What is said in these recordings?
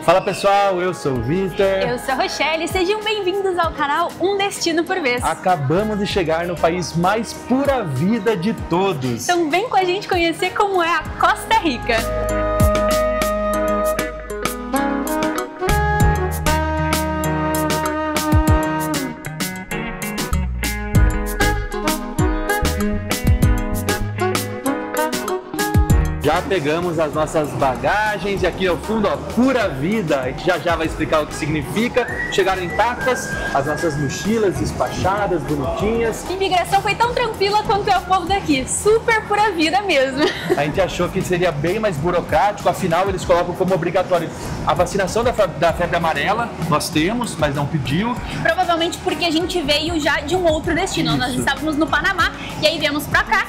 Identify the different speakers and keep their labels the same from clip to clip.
Speaker 1: Fala pessoal, eu sou o Victor.
Speaker 2: Eu sou a Rochelle, sejam bem-vindos ao canal Um Destino por Vez.
Speaker 1: Acabamos de chegar no país mais pura vida de todos.
Speaker 2: Então vem com a gente conhecer como é a Costa Rica.
Speaker 1: Já pegamos as nossas bagagens e aqui ao fundo, ó, pura vida. A gente já vai explicar o que significa. Chegaram intactas as nossas mochilas despachadas, bonitinhas.
Speaker 2: A imigração foi tão tranquila quanto é o povo daqui, super pura vida mesmo.
Speaker 1: A gente achou que seria bem mais burocrático, afinal eles colocam como obrigatório a vacinação da febre amarela. Nós temos, mas não pediu.
Speaker 2: Provavelmente porque a gente veio já de um outro destino.
Speaker 1: Isso.
Speaker 2: Nós estávamos no Panamá e aí viemos pra cá.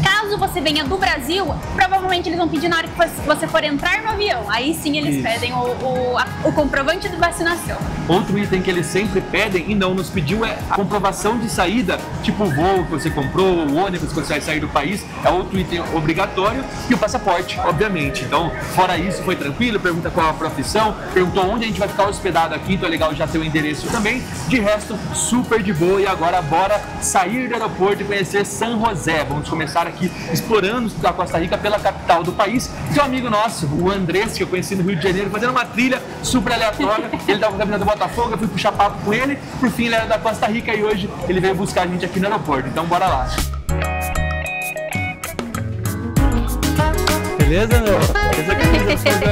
Speaker 2: Caso você venha do Brasil, provavelmente eles vão pedir na hora que você for entrar no avião. Aí sim eles pedem o comprovante de vacinação.
Speaker 1: Outro item que eles sempre pedem e não nos pediu é a comprovação de saída, tipo o voo que você comprou, o ônibus que você vai sair do país, é outro item obrigatório, e o passaporte, obviamente. Então, fora isso, foi tranquilo, pergunta qual a profissão, perguntou onde a gente vai ficar hospedado aqui, então é legal já ter o endereço também. De resto, super de boa, e agora bora sair do aeroporto e conhecer San José. Vamos começar aqui explorando a Costa Rica pela capital do país. Tem um amigo nosso, o Andrés, que eu conheci no Rio de Janeiro, fazendo uma trilha super aleatória. Ele estava com a camisa do Botafogo, eu fui puxar papo com ele. Por fim, ele era da Costa Rica e hoje ele veio buscar a gente aqui no aeroporto. Então, bora lá. Beleza, meu? Essa camisa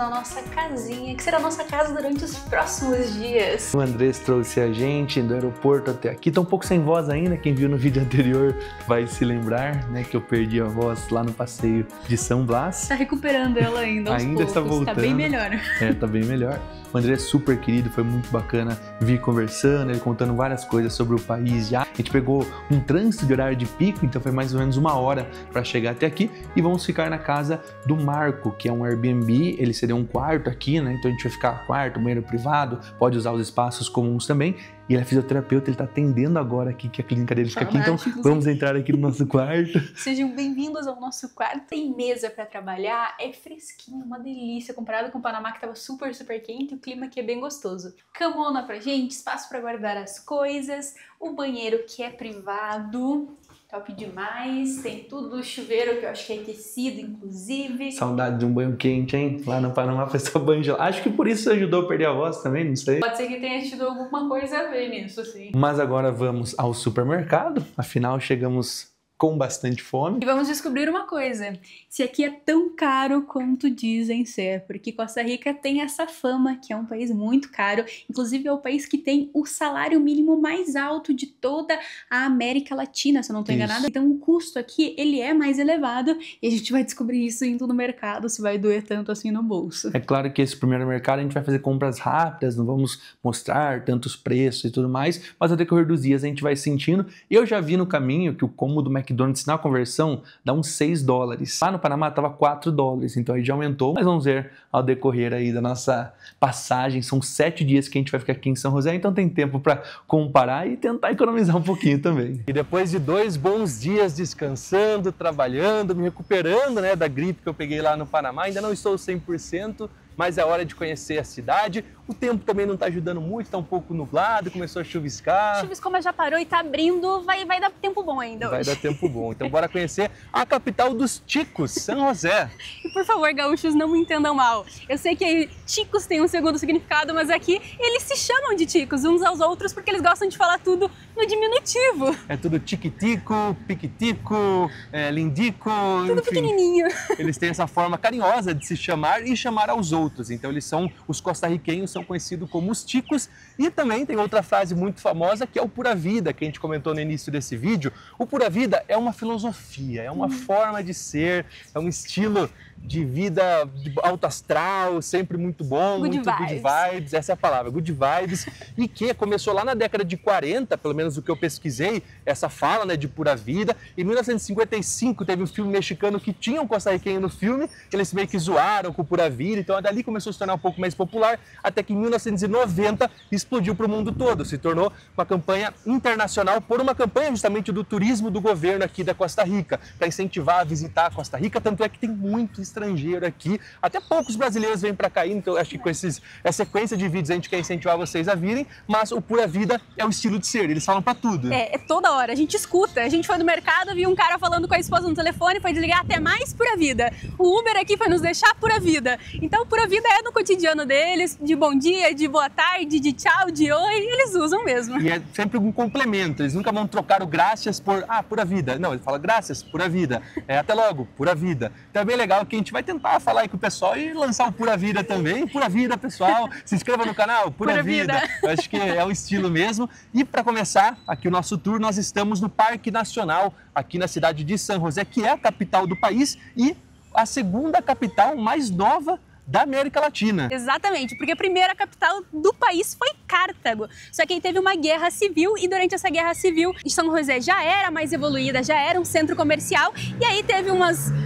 Speaker 2: nossa casinha, que será a nossa casa durante os próximos dias.
Speaker 1: O Andrés trouxe a gente do aeroporto até aqui. Tá um pouco sem voz ainda, quem viu no vídeo anterior vai se lembrar, né, que eu perdi a voz lá no passeio de São Blas.
Speaker 2: Tá recuperando ela ainda aos
Speaker 1: ainda
Speaker 2: poucos.
Speaker 1: Está voltando.
Speaker 2: Tá bem melhor.
Speaker 1: É, tá bem melhor. O André é super querido, foi muito bacana vir conversando, ele contando várias coisas sobre o país já. A gente pegou um trânsito de horário de pico, então foi mais ou menos 1 hora para chegar até aqui. E vamos ficar na casa do Marco, que é um Airbnb, ele seria um quarto aqui, né? Então a gente vai ficar quarto, banheiro privado, pode usar os espaços comuns também. E ele é fisioterapeuta, ele tá atendendo agora aqui, que a clínica dele fica aqui, então vamos entrar aqui no nosso quarto.
Speaker 2: Sejam bem-vindos ao nosso quarto. Tem mesa para trabalhar, é fresquinho, uma delícia, comparado com o Panamá que tava super quente, o clima aqui é bem gostoso. Camona pra gente, espaço para guardar as coisas, o banheiro que é privado, top demais, tem tudo, o chuveiro que eu acho que é aquecido, inclusive.
Speaker 1: Saudade de um banho quente, hein? Lá no Panamá foi só banho gelado. Acho que por isso ajudou a perder a voz também, não sei.
Speaker 2: Pode ser que tenha tido alguma coisa a ver nisso, sim.
Speaker 1: Mas agora vamos ao supermercado, afinal chegamos com bastante fome.
Speaker 2: E vamos descobrir uma coisa, se aqui é tão caro quanto dizem ser, porque Costa Rica tem essa fama que é um país muito caro, inclusive é o país que tem o salário mínimo mais alto de toda a América Latina, se eu não estou enganada. Então o custo aqui, ele é mais elevado e a gente vai descobrir isso indo no mercado, se vai doer tanto assim no bolso. É
Speaker 1: claro que esse primeiro mercado a gente vai fazer compras rápidas, não vamos mostrar tantos preços e tudo mais, mas ao decorrer dos dias a gente vai sentindo. Eu já vi no caminho que o combo do McDonald's na conversão dá uns $6. Lá no Panamá tava $4, então aí já aumentou. Mas vamos ver ao decorrer aí da nossa passagem. São 7 dias que a gente vai ficar aqui em São José, então tem tempo para comparar e tentar economizar um pouquinho também. E depois de 2 bons dias descansando, trabalhando, me recuperando, né, da gripe que eu peguei lá no Panamá, ainda não estou 100%, mas é hora de conhecer a cidade. O tempo também não está ajudando muito, está um pouco nublado, começou a chuviscar.
Speaker 2: Chuviscou, mas já parou e está abrindo, vai dar tempo bom ainda hoje.
Speaker 1: Vai dar tempo bom. Então bora conhecer a capital dos ticos, San José.
Speaker 2: E por favor, gaúchos, não me entendam mal. Eu sei que ticos tem um segundo significado, mas aqui eles se chamam de ticos uns aos outros porque eles gostam de falar tudo no diminutivo.
Speaker 1: É tudo tiquitico, piquitico, lindico,
Speaker 2: tudo
Speaker 1: enfim,
Speaker 2: pequenininho.
Speaker 1: Eles têm essa forma carinhosa de se chamar e chamar aos outros. Então eles são, os costarriquenhos são conhecidos como os ticos. E também tem outra frase muito famosa que é o pura vida, que a gente comentou no início desse vídeo. O pura vida é uma filosofia, é uma forma de ser, é um estilo de vida alto astral, sempre muito bom,
Speaker 2: good
Speaker 1: vibes, essa é a palavra, good vibes, e que começou lá na década de 40, pelo menos o que eu pesquisei, essa fala, né, de pura vida. Em 1955 teve um filme mexicano que tinha um costarriquenho no filme, eles meio que zoaram com pura vida, então dali começou a se tornar um pouco mais popular, até até que em 1990 explodiu para o mundo todo, se tornou uma campanha internacional por uma campanha justamente do turismo do governo aqui da Costa Rica, para incentivar a visitar a Costa Rica, tanto é que tem muito estrangeiro aqui, até poucos brasileiros vêm para cá, então acho que com essa sequência de vídeos a gente quer incentivar vocês a virem, mas o Pura Vida é o estilo de ser, eles falam para tudo.
Speaker 2: É toda hora, a gente escuta, a gente foi no mercado, viu um cara falando com a esposa no telefone, foi desligar até mais Pura Vida. O Uber aqui foi nos deixar Pura Vida. Então Pura Vida é no cotidiano deles, de bom dia, de boa tarde, de tchau, de oi, eles usam mesmo.
Speaker 1: E é sempre um complemento, eles nunca vão trocar o graças por, Pura Vida. Não, ele fala graças, Pura Vida. Até logo, Pura Vida. Então é bem legal que a gente vai tentar falar aí com o pessoal e lançar o Pura Vida também. Pura Vida, pessoal. Se inscreva no canal, Pura Vida. Eu acho que é o estilo mesmo. E para começar aqui o nosso tour, nós estamos no Parque Nacional, aqui na cidade de San José, que é a capital do país e a segunda capital mais nova da América Latina.
Speaker 2: Exatamente, porque a primeira capital do país foi Cartago. Só que aí teve uma guerra civil e durante essa guerra civil, São José já era mais evoluída, já era um centro comercial e aí teve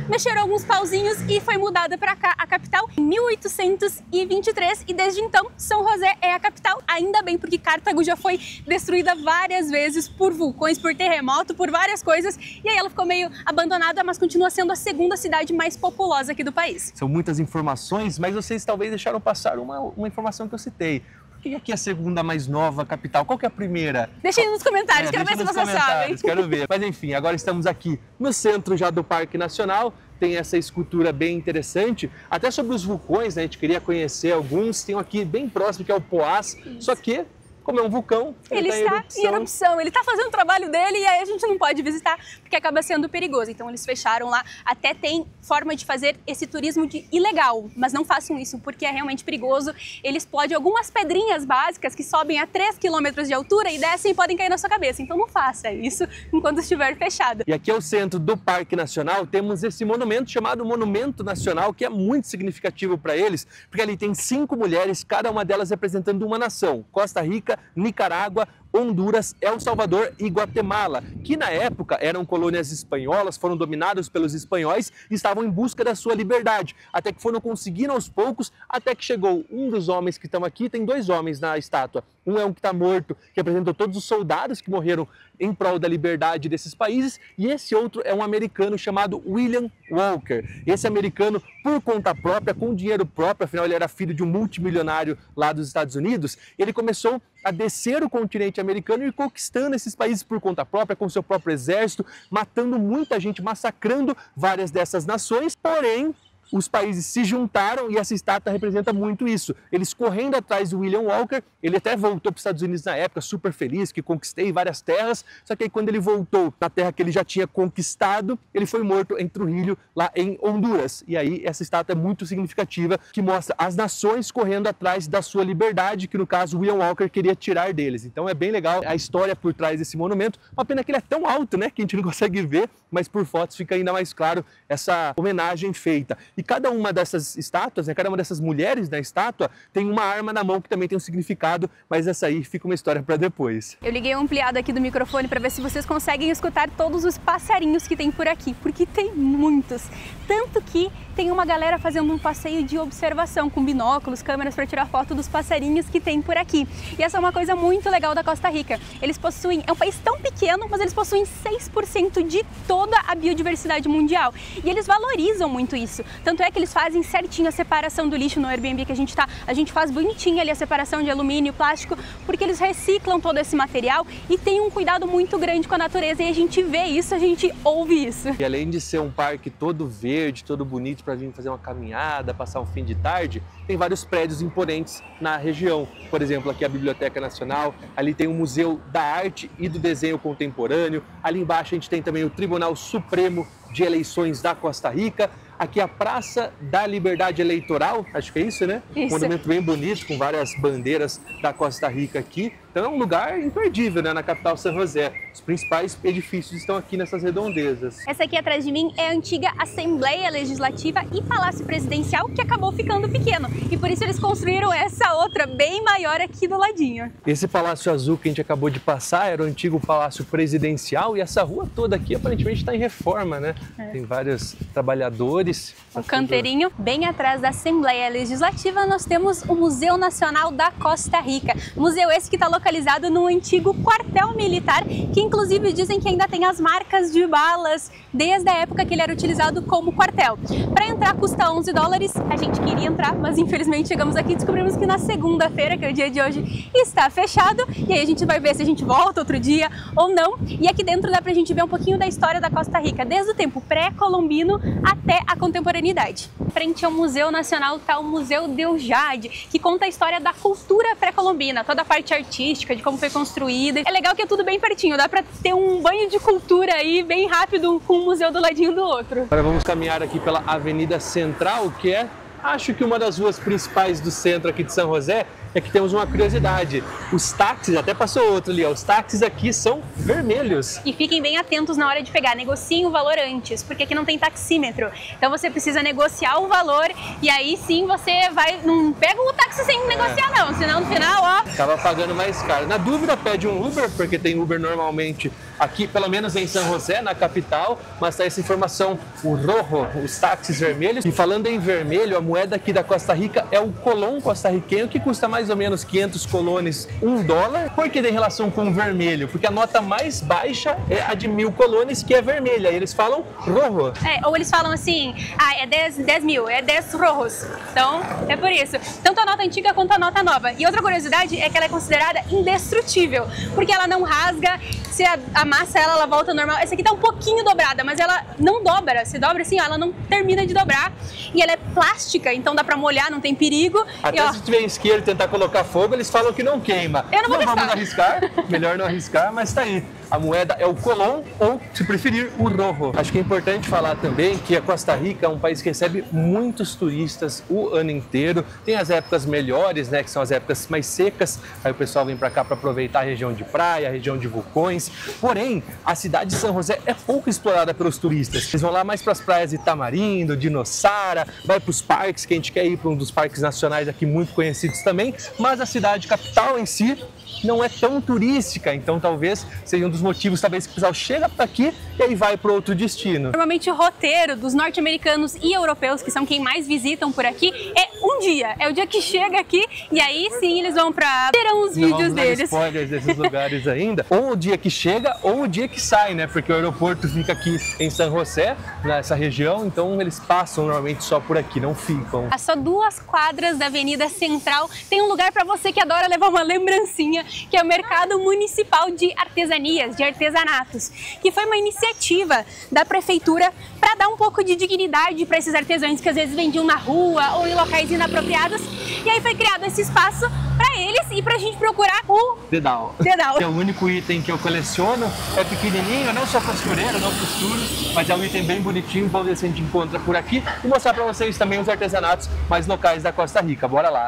Speaker 2: mexeram alguns pauzinhos e foi mudada para cá a capital em 1823 e desde então São José é a capital. Ainda bem, porque Cartago já foi destruída várias vezes por vulcões, por terremoto, por várias coisas e aí ela ficou meio abandonada, mas continua sendo a segunda cidade mais populosa aqui do país.
Speaker 1: São muitas informações, mas vocês talvez deixaram passar uma informação que eu citei. Por que aqui é a segunda mais nova capital? Qual que é a primeira?
Speaker 2: Deixa aí nos comentários, quero ver se vocês sabem.
Speaker 1: Quero ver. Mas enfim, agora estamos aqui no centro já do Parque Nacional. Tem essa escultura bem interessante, até sobre os vulcões, né? A gente queria conhecer alguns. Tem um aqui bem próximo que é o Poás, só que como é um vulcão,
Speaker 2: ele está em erupção, ele está fazendo o trabalho dele e aí a gente não pode visitar porque acaba sendo perigoso. Então eles fecharam lá, até tem forma de fazer esse turismo ilegal, mas não façam isso porque é realmente perigoso. Ele explode algumas pedrinhas básicas que sobem a 3 km de altura e descem e podem cair na sua cabeça. Então não faça isso enquanto estiver fechado.
Speaker 1: E aqui é o centro do Parque Nacional, temos esse monumento chamado Monumento Nacional, que é muito significativo para eles, porque ali tem 5 mulheres, cada uma delas representando uma nação: Costa Rica, Nicarágua, Honduras, El Salvador e Guatemala, que na época eram colônias espanholas, foram dominados pelos espanhóis e estavam em busca da sua liberdade, até que foram conseguindo aos poucos, até que chegou um dos homens que estão aqui, tem 2 homens na estátua, um é um que está morto, que representou todos os soldados que morreram em prol da liberdade desses países, e esse outro é um americano chamado William Walker. Esse americano, por conta própria, com dinheiro próprio, afinal ele era filho de um multimilionário lá dos Estados Unidos, ele começou a descer o continente americano e conquistando esses países por conta própria, com seu próprio exército, matando muita gente, massacrando várias dessas nações, porém os países se juntaram e essa estátua representa muito isso. Eles correndo atrás do William Walker, ele até voltou para os Estados Unidos na época, super feliz, que conquistei várias terras, só que aí quando ele voltou na terra que ele já tinha conquistado, ele foi morto em Trujillo, lá em Honduras. E aí essa estátua é muito significativa, que mostra as nações correndo atrás da sua liberdade, que no caso William Walker queria tirar deles. Então é bem legal a história por trás desse monumento. Uma pena que ele é tão alto, né, que a gente não consegue ver, mas por fotos fica ainda mais claro essa homenagem feita. E cada uma dessas estátuas, né, cada uma dessas mulheres da estátua tem uma arma na mão que também tem um significado, mas essa aí fica uma história para depois.
Speaker 2: Eu liguei um ampliado aqui do microfone para ver se vocês conseguem escutar todos os passarinhos que tem por aqui, porque tem muitos. Tanto que tem uma galera fazendo um passeio de observação com binóculos, câmeras para tirar foto dos passarinhos que tem por aqui. E essa é uma coisa muito legal da Costa Rica. Eles possuem, é um país tão pequeno, mas eles possuem 6% de toda a biodiversidade mundial. E eles valorizam muito isso. Tanto é que eles fazem certinho a separação do lixo no Airbnb que a gente tá. A gente faz bonitinho ali a separação de alumínio e plástico, porque eles reciclam todo esse material e tem um cuidado muito grande com a natureza. E a gente vê isso, a gente ouve isso.
Speaker 1: E além de ser um parque todo verde, todo bonito para vir fazer uma caminhada, passar um fim de tarde, tem vários prédios imponentes na região. Por exemplo, aqui a Biblioteca Nacional, ali tem o Museu da Arte e do Desenho Contemporâneo, ali embaixo a gente tem também o Tribunal Supremo de Eleições da Costa Rica, aqui a Praça da Liberdade Eleitoral, acho que é isso, né?
Speaker 2: Isso.
Speaker 1: Um monumento bem bonito, com várias bandeiras da Costa Rica aqui. Então é um lugar imperdível, né, na capital San José. Os principais edifícios estão aqui nessas redondezas.
Speaker 2: Essa aqui atrás de mim é a antiga Assembleia Legislativa e Palácio Presidencial, que acabou ficando pequeno. E por isso eles construíram essa outra bem maior aqui do ladinho.
Speaker 1: Esse palácio azul que a gente acabou de passar era o antigo Palácio Presidencial e essa rua toda aqui aparentemente está em reforma, né? Tem vários trabalhadores.
Speaker 2: Um canteirinho. Bem atrás da Assembleia Legislativa nós temos o Museu Nacional da Costa Rica. Museu esse que está localizado num antigo quartel militar, que inclusive dizem que ainda tem as marcas de balas desde a época que ele era utilizado como quartel. Para entrar custa 11 dólares, a gente queria entrar, mas infelizmente chegamos aqui e descobrimos que na segunda-feira, que é o dia de hoje, está fechado, e aí a gente vai ver se a gente volta outro dia ou não. E aqui dentro dá pra gente ver um pouquinho da história da Costa Rica, desde o tempo pré-colombino até a contemporaneidade. Frente ao Museu Nacional está o Museu Deus Jade, que conta a história da cultura pré-colombina, toda a parte artística, de como foi construída. É legal que é tudo bem pertinho, dá pra ter um banho de cultura aí bem rápido com um museu do ladinho do outro.
Speaker 1: Agora vamos caminhar aqui pela Avenida Central, que é, acho que uma das ruas principais do centro aqui de San José. É que temos uma curiosidade, os táxis, até passou outro ali, ó, os táxis aqui são vermelhos.
Speaker 2: E fiquem bem atentos na hora de pegar, negociem o valor antes, porque aqui não tem taxímetro. Então você precisa negociar o valor e aí sim você vai, não pega o táxi sem negociar não, senão no final, ó...
Speaker 1: Acaba pagando mais caro. Na dúvida pede um Uber, porque tem Uber normalmente aqui, pelo menos em San José, na capital, mas tá essa informação, o rojo, os táxis vermelhos. E falando em vermelho, a moeda aqui da Costa Rica é o colón costarriquenho, que custa mais ou menos 500 colones, $1. Por que tem relação com o vermelho? Porque a nota mais baixa é a de 1000 colones, que é vermelha. E eles falam rojo.
Speaker 2: Ou eles falam assim, é 10 mil, é 10 rojos. Então, é por isso. Tanto a nota antiga quanto a nota nova. E outra curiosidade é que ela é considerada indestrutível, porque ela não rasga, se amassa ela volta normal. Essa aqui tá um pouquinho dobrada, mas ela não dobra. Se dobra assim, ó, ela não termina de dobrar. E ela é plástica, então dá pra molhar, não tem perigo.
Speaker 1: Até
Speaker 2: e, ó,
Speaker 1: se tiver isqueiro e tentar colocar fogo, eles falam que não queima.
Speaker 2: Eu não vou
Speaker 1: vamos arriscar, melhor não arriscar, mas tá aí. A moeda é o colón ou, se preferir, o rojo. Acho que é importante falar também que a Costa Rica é um país que recebe muitos turistas o ano inteiro. Tem as épocas melhores, né, que são as épocas mais secas. Aí o pessoal vem para cá para aproveitar a região de praia, a região de vulcões. Porém, a cidade de San José é pouco explorada pelos turistas. Eles vão lá mais para as praias de Tamarindo, de Nossara, vai para os parques, que a gente quer ir para um dos parques nacionais aqui muito conhecidos também. Mas a cidade capital em si não é tão turística, então talvez seja um dos motivos talvez que o pessoal chega para aqui e aí vai para outro destino.
Speaker 2: Normalmente o roteiro dos norte-americanos e europeus, que são quem mais visitam por aqui, é um dia. É o dia que chega aqui e aí sim eles vão para terão os vídeos deles.
Speaker 1: Spoilers desses lugares ainda. Ou o dia que chega ou o dia que sai, né? Porque o aeroporto fica aqui em San José, nessa região, então eles passam normalmente só por aqui, não ficam.
Speaker 2: A só 2 quadras da Avenida Central tem um lugar para você que adora levar uma lembrancinha, que é o Mercado Municipal de Artesanias, de Artesanatos, que foi uma iniciativa da prefeitura para dar um pouco de dignidade para esses artesãos que às vezes vendiam na rua ou em locais inapropriados. E aí foi criado esse espaço para eles e para a gente procurar o
Speaker 1: dedal. Que é o único item que eu coleciono, é pequenininho, eu não sou costureiro, não costuro, mas é um item bem bonitinho, vamos ver se a gente encontra por aqui e mostrar para vocês também os artesanatos mais locais da Costa Rica. Bora lá!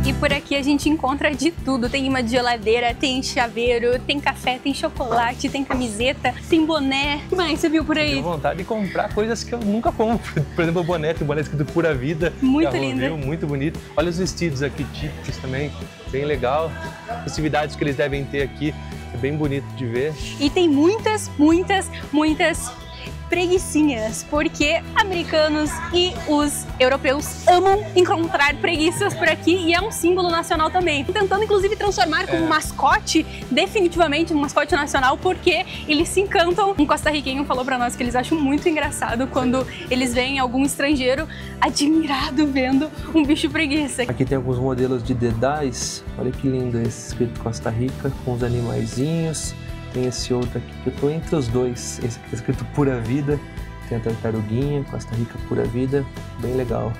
Speaker 2: E por aqui a gente encontra de tudo, tem imã de geladeira, tem chaveiro, tem café, tem chocolate, tem camiseta, tem boné. O que mais você viu por aí?
Speaker 1: Tenho vontade de comprar coisas que eu nunca compro. Por exemplo, o boné, tem um boné escrito Pura Vida.
Speaker 2: Muito lindo.
Speaker 1: Muito bonito. Olha os vestidos aqui típicos também, bem legal. Festividades que eles devem ter aqui, é bem bonito de ver.
Speaker 2: E tem muitas preguicinhas, porque americanos e os europeus amam encontrar preguiças por aqui e é um símbolo nacional também. Tentando inclusive transformar como mascote, definitivamente um mascote nacional, porque eles se encantam. Um costarriquenho falou pra nós que eles acham muito engraçado quando eles veem algum estrangeiro admirado vendo um bicho preguiça.
Speaker 1: Aqui tem alguns modelos de dedais, olha que lindo esse escrito Costa Rica, com os animaizinhos. Tem esse outro aqui que eu tô entre os dois, esse aqui é escrito Pura Vida, tem a tartaruguinha, Costa Rica Pura Vida, bem legal.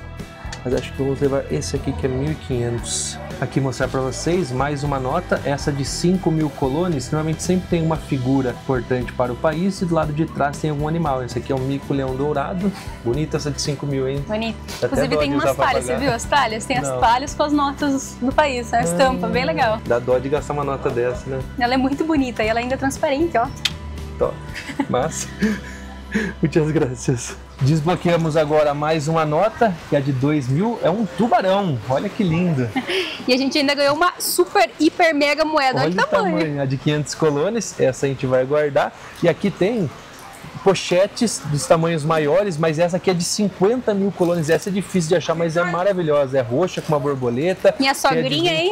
Speaker 1: mas acho que vamos levar esse aqui que é 1.500. Aqui mostrar para vocês mais uma nota, essa de 5.000 colones. Normalmente sempre tem uma figura importante para o país e do lado de trás tem algum animal. Esse aqui é um mico-leão dourado. Bonita essa de 5.000, hein?
Speaker 2: Bonito. Inclusive tem umas talhas, você viu as talhas? Tem as talhas com as notas do país, a estampa, bem legal.
Speaker 1: Dá dó de gastar uma nota dessa, né?
Speaker 2: Ela é muito bonita e ela ainda é transparente, ó.
Speaker 1: Top. Massa. Muitas graças. Desbloqueamos agora mais uma nota, que é de 2.000, é um tubarão, olha que lindo.
Speaker 2: E a gente ainda ganhou uma super, hiper, mega moeda, olha o tamanho.
Speaker 1: A de 500 colones, essa a gente vai guardar. E aqui tem pochetes dos tamanhos maiores, mas essa aqui é de 50.000 colones, essa é difícil de achar, mas é maravilhosa, é roxa com uma borboleta.
Speaker 2: Minha sogrinha aí,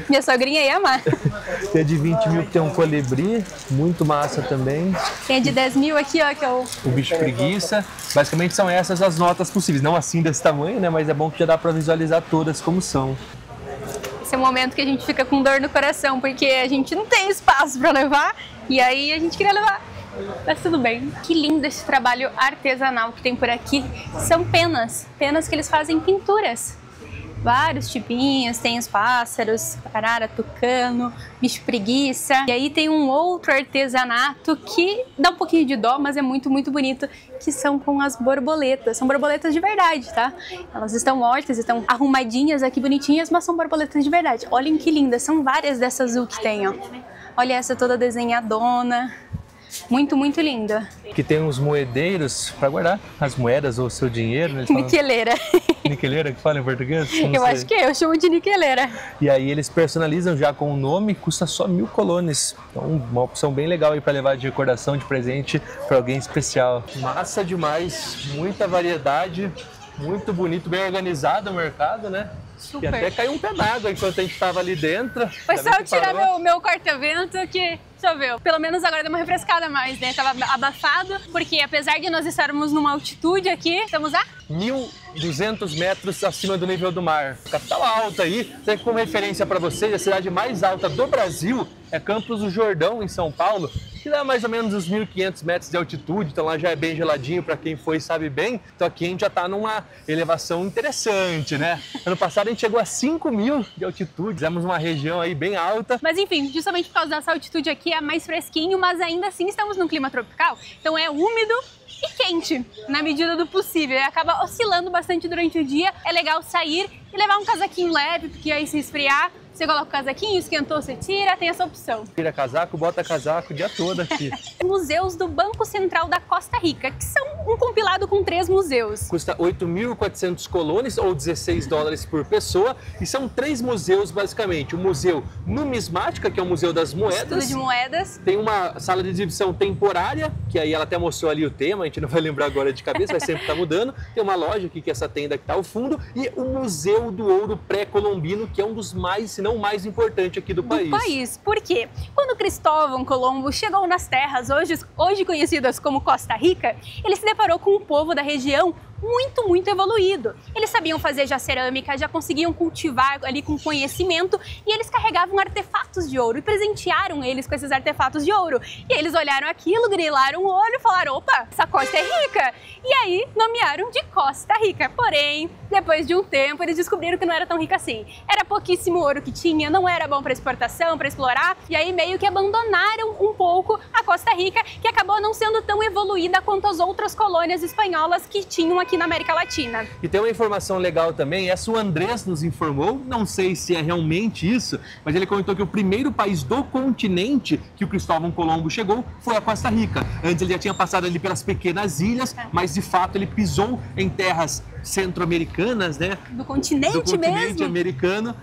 Speaker 2: minha sogrinha aí amar.
Speaker 1: Tem a de 20.000 que tem um colibri, muito massa também.
Speaker 2: Tem a de 10.000 aqui, ó, que é
Speaker 1: o bicho preguiça. Basicamente são essas as notas possíveis, não assim desse tamanho, né, mas é bom que já dá para visualizar todas como são.
Speaker 2: Esse é o momento que a gente fica com dor no coração, porque a gente não tem espaço para levar, e aí a gente queria levar. Mas tudo bem. Que lindo esse trabalho artesanal que tem por aqui. São penas que eles fazem pinturas. Vários tipinhos, tem os pássaros, arara, tucano, bicho preguiça. E aí tem um outro artesanato que dá um pouquinho de dó, mas é muito, muito bonito, que são com as borboletas. São borboletas de verdade, tá? Elas estão mortas, estão arrumadinhas aqui, bonitinhas, mas são borboletas de verdade. Olhem que lindas, são várias dessas azul que tem, ó. Olha essa toda desenhadona. Muito, muito linda.
Speaker 1: Que tem uns moedeiros para guardar as moedas ou o seu dinheiro. Né?
Speaker 2: Niqueleira.
Speaker 1: Niqueleira que fala em português?
Speaker 2: Acho que eu chamo de niqueleira.
Speaker 1: E aí eles personalizam já com o nome, custa só 1.000 colones. Então uma opção bem legal aí para levar de recordação, de presente para alguém especial. Massa demais, muita variedade, muito bonito, bem organizado o mercado, né?
Speaker 2: Super.
Speaker 1: E até caiu um pé d'água enquanto a gente estava ali dentro.
Speaker 2: Foi só eu tirar meu corta-vento que choveu. Pelo menos agora deu uma refrescada mais, né? Tava abafado, porque apesar de nós estarmos numa altitude aqui, estamos a
Speaker 1: 1.200 metros acima do nível do mar. Capital alta aí, tem como referência para vocês, a cidade mais alta do Brasil é Campos do Jordão, em São Paulo, que dá mais ou menos uns 1.500 metros de altitude, então lá já é bem geladinho para quem foi e sabe bem. Então aqui a gente já está numa elevação interessante, né? Ano passado a gente chegou a 5.000 de altitude, fizemos uma região aí bem alta.
Speaker 2: Mas enfim, justamente por causa dessa altitude aqui é mais fresquinho, mas ainda assim estamos num clima tropical, então é úmido e quente, na medida do possível. Acaba oscilando bastante durante o dia, é legal sair e levar um casaquinho leve, porque aí se esfriar, você coloca o casaquinho, esquentou, você tira, tem essa opção.
Speaker 1: Tira casaco, bota casaco o dia todo aqui.
Speaker 2: Museus do Banco Central da Costa Rica, que são um compilado com 3 museus.
Speaker 1: Custa 8.400 colones ou 16 dólares por pessoa e são 3 museus basicamente. O Museu Numismática, que é o Museu das Moedas.
Speaker 2: Estudo de moedas.
Speaker 1: Tem uma sala de exibição temporária, que aí ela até mostrou ali o tema, a gente não vai lembrar agora de cabeça, vai sempre estar mudando. Tem uma loja aqui, que é essa tenda que está ao fundo, e o Museu do Ouro Pré-Colombino, que é um dos mais, se não mais importante aqui do país.
Speaker 2: Por quê? Quando Cristóvão Colombo chegou nas terras hoje conhecidas como Costa Rica, ele se deparou com um povo da região muito evoluído. Eles sabiam fazer já cerâmica, já conseguiam cultivar ali com conhecimento e eles carregavam artefatos de ouro e presentearam eles com esses artefatos de ouro. E eles olharam aquilo, grilaram o olho e falaram, opa, essa costa é rica. E aí nomearam de Costa Rica. Porém, depois de um tempo, eles descobriram que não era tão rica assim. Era pouquíssimo ouro que tinha, não era bom para exportação, para explorar. E aí meio que abandonaram um pouco a Costa Rica, que acabou não sendo tão evoluída quanto as outras colônias espanholas que tinham aqui na América Latina.
Speaker 1: E tem uma informação legal também, essa o Andrés nos informou, não sei se é realmente isso, mas ele comentou que o primeiro país do continente que o Cristóvão Colombo chegou foi a Costa Rica. Antes ele já tinha passado ali pelas pequenas ilhas, mas de fato ele pisou em terras centro-americanas, né?
Speaker 2: Do continente mesmo?
Speaker 1: Americano,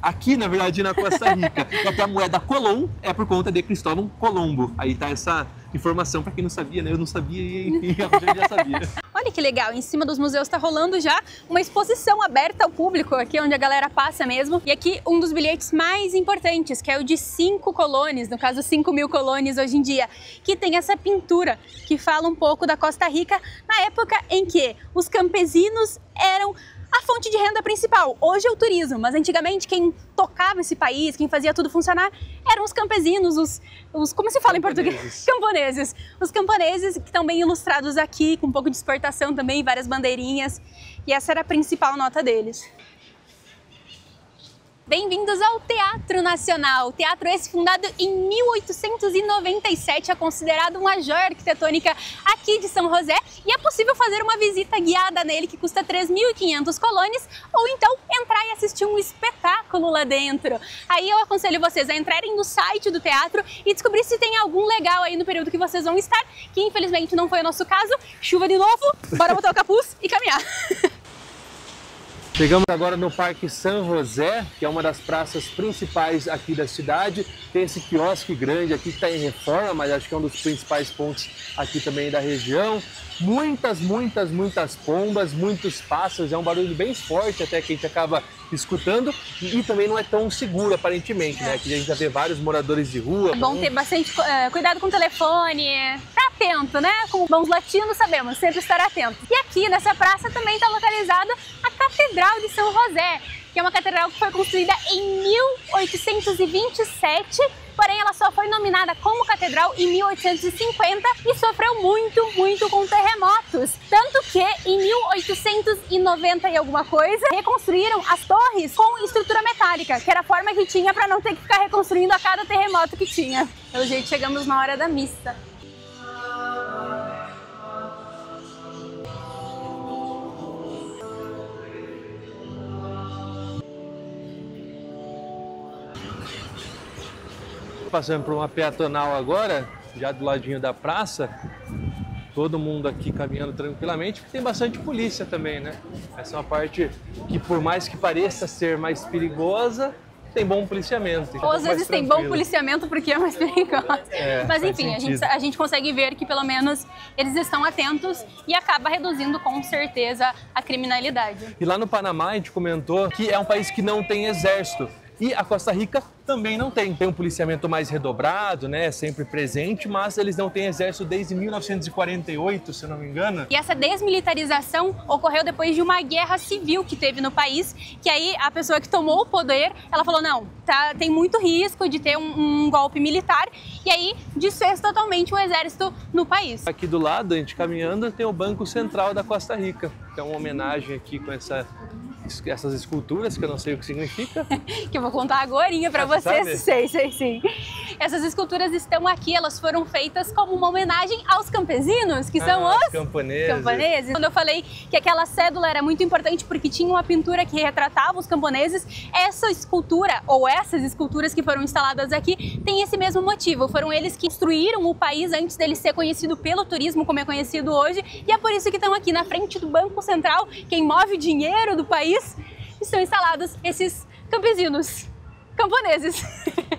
Speaker 1: aqui na verdade na Costa Rica. E até a moeda Colón é por conta de Cristóvão Colombo. Aí tá essa informação para quem não sabia, né? Eu não sabia e a gente já sabia.
Speaker 2: Olha que legal, em cima dos museus está rolando já uma exposição aberta ao público, aqui onde a galera passa mesmo. E aqui um dos bilhetes mais importantes, que é o de 5 colones, no caso 5.000 colones hoje em dia, que tem essa pintura que fala um pouco da Costa Rica na época em que os campesinos eram a fonte de renda principal. Hoje é o turismo, mas antigamente quem tocava esse país, quem fazia tudo funcionar, eram os campesinos, os como se fala em português? Camponeses. Os camponeses que estão bem ilustrados aqui, com um pouco de exportação também, várias bandeirinhas. E essa era a principal nota deles. Bem-vindos ao Teatro Nacional. O teatro esse fundado em 1897 é considerado uma joia arquitetônica aqui de São José e é possível fazer uma visita guiada nele que custa 3.500 colones ou então entrar e assistir um espetáculo lá dentro. Aí eu aconselho vocês a entrarem no site do teatro e descobrir se tem algum legal aí no período que vocês vão estar, que infelizmente não foi o nosso caso. Chuva de novo, bora botar o capuz e caminhar.
Speaker 1: Chegamos agora no Parque São José, que é uma das praças principais aqui da cidade. Tem esse quiosque grande aqui que está em reforma, mas acho que é um dos principais pontos aqui também da região. Muitas pombas, muitos pássaros, é um barulho bem forte até que a gente acaba escutando e também não é tão seguro aparentemente, né? Aqui a gente já vê vários moradores de rua.
Speaker 2: É bom ter bastante cuidado com o telefone, tá atento, né? Como bons latinos sabemos, sempre estar atento. E aqui nessa praça também está localizada a Catedral de São José, que é uma catedral que foi construída em 1827, porém ela só foi nominada como catedral em 1850 e sofreu muito com terremotos. Tanto que em 1890 e alguma coisa, reconstruíram as torres com estrutura metálica, que era a forma que tinha para não ter que ficar reconstruindo a cada terremoto que tinha. Pelo jeito chegamos na hora da missa.
Speaker 1: Passando por uma peatonal agora, já do ladinho da praça, todo mundo aqui caminhando tranquilamente, porque tem bastante polícia também, né? Essa é uma parte que, por mais que pareça ser mais perigosa, tem bom policiamento.
Speaker 2: Ou às vezes tem bom policiamento porque é mais perigoso. Mas enfim, a gente consegue ver que pelo menos eles estão atentos e acaba reduzindo com certeza a criminalidade.
Speaker 1: E lá no Panamá a gente comentou que é um país que não tem exército. E a Costa Rica também não tem. Tem um policiamento mais redobrado, né, sempre presente, mas eles não têm exército desde 1948, se eu não me engano.
Speaker 2: E essa desmilitarização ocorreu depois de uma guerra civil que teve no país, que aí a pessoa que tomou o poder, ela falou, não, tem muito risco de ter um golpe militar, e aí desfez totalmente o exército no país.
Speaker 1: Aqui do lado, a gente caminhando, tem o Banco Central da Costa Rica, que é uma homenagem aqui com essas esculturas, que eu não sei o que significa.
Speaker 2: Que eu vou contar agorinha pra vocês. Sei. Essas esculturas estão aqui, elas foram feitas como uma homenagem aos campesinos, que são os camponeses. Quando eu falei que aquela cédula era muito importante porque tinha uma pintura que retratava os camponeses, essa escultura, ou essas esculturas que foram instaladas aqui, tem esse mesmo motivo. Foram eles que construíram o país antes dele ser conhecido pelo turismo, como é conhecido hoje, e é por isso que estão aqui na frente do Banco Central, quem move o dinheiro do país, estão instalados esses campesinos, camponeses.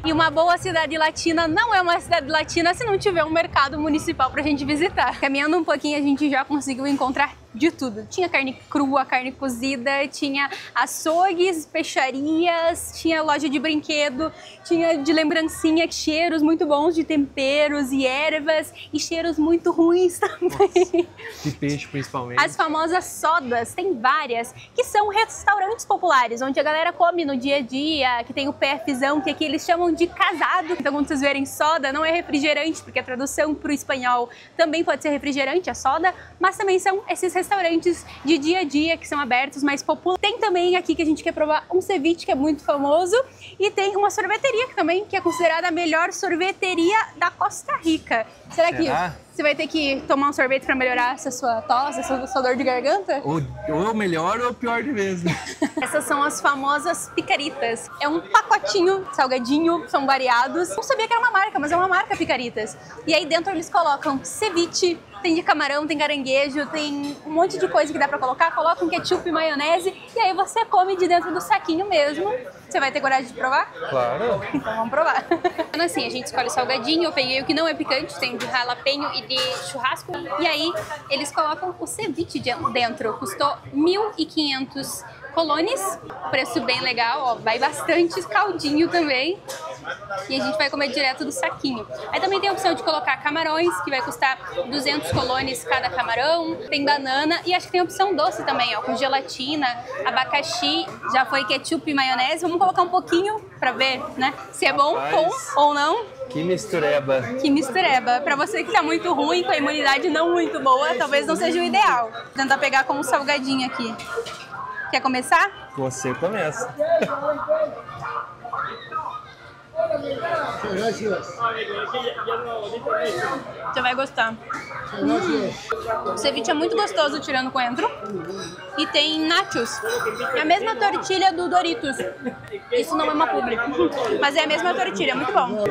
Speaker 2: E uma boa cidade latina não é uma cidade latina se não tiver um mercado municipal pra gente visitar. Caminhando um pouquinho a gente já conseguiu encontrar de tudo. Tinha carne crua, carne cozida, tinha açougues, peixarias, tinha loja de brinquedo, tinha de lembrancinha, cheiros muito bons de temperos e ervas e cheiros muito ruins também.
Speaker 1: Nossa, de peixe principalmente.
Speaker 2: As famosas sodas, tem várias, que são restaurantes populares, onde a galera come no dia a dia, que tem o PFzão, que aqui eles chamam de casado. Então quando vocês verem soda, não é refrigerante, porque a tradução para o espanhol também pode ser refrigerante, a soda, mas também são esses restaurantes de dia a dia que são abertos, mais populares. Tem também aqui que a gente quer provar um ceviche que é muito famoso e tem uma sorveteria também que é considerada a melhor sorveteria da Costa Rica. Será que você vai ter que tomar um sorvete para melhorar essa sua tosse, essa sua dor de garganta?
Speaker 1: Ou melhor ou pior de vez, né?
Speaker 2: Essas são as famosas picaritas. É um pacotinho salgadinho, são variados. Não sabia que era uma marca, mas é uma marca Picaritas. E aí dentro eles colocam ceviche, tem de camarão, tem caranguejo, tem um monte de coisa que dá pra colocar. Colocam ketchup e maionese e aí você come de dentro do saquinho mesmo. Você vai ter coragem de provar?
Speaker 1: Claro.
Speaker 2: Então vamos provar. Então assim, a gente escolhe salgadinho, eu peguei o que não é picante, tem de jalapeño e de churrasco. E aí eles colocam o ceviche dentro. Custou 1.500 colones, preço bem legal, ó, vai bastante caldinho também. e a gente vai comer direto do saquinho. Aí também tem a opção de colocar camarões, que vai custar 200 colones cada camarão, tem banana e acho que tem opção doce também, ó, com gelatina, abacaxi, já foi ketchup e maionese. Vamos colocar um pouquinho pra ver, né, se é bom ou não.
Speaker 1: Que mistureba.
Speaker 2: Que mistureba. Pra você que tá muito ruim, com a imunidade não muito boa, talvez não seja o ideal. Vou tentar pegar como um salgadinho aqui. Quer começar?
Speaker 1: Você começa.
Speaker 2: Você vai gostar. O ceviche é muito gostoso tirando coentro. E tem nachos. É a mesma tortilha do Doritos. Isso não é uma publi. Mas é a mesma tortilha, é muito bom.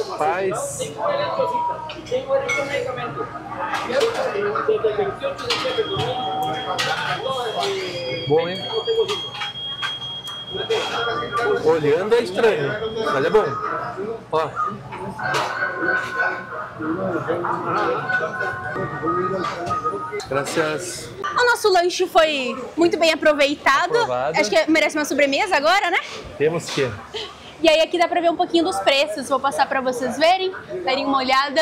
Speaker 1: Rapaz. Bom, hein? Olhando é estranho, mas é bom. Ó. Graças.
Speaker 2: O nosso lanche foi muito bem aproveitado.
Speaker 1: Aprovado.
Speaker 2: Acho que merece uma sobremesa agora, né?
Speaker 1: Temos que.
Speaker 2: E aí aqui dá pra ver um pouquinho dos preços. Vou passar pra vocês verem, darem uma olhada.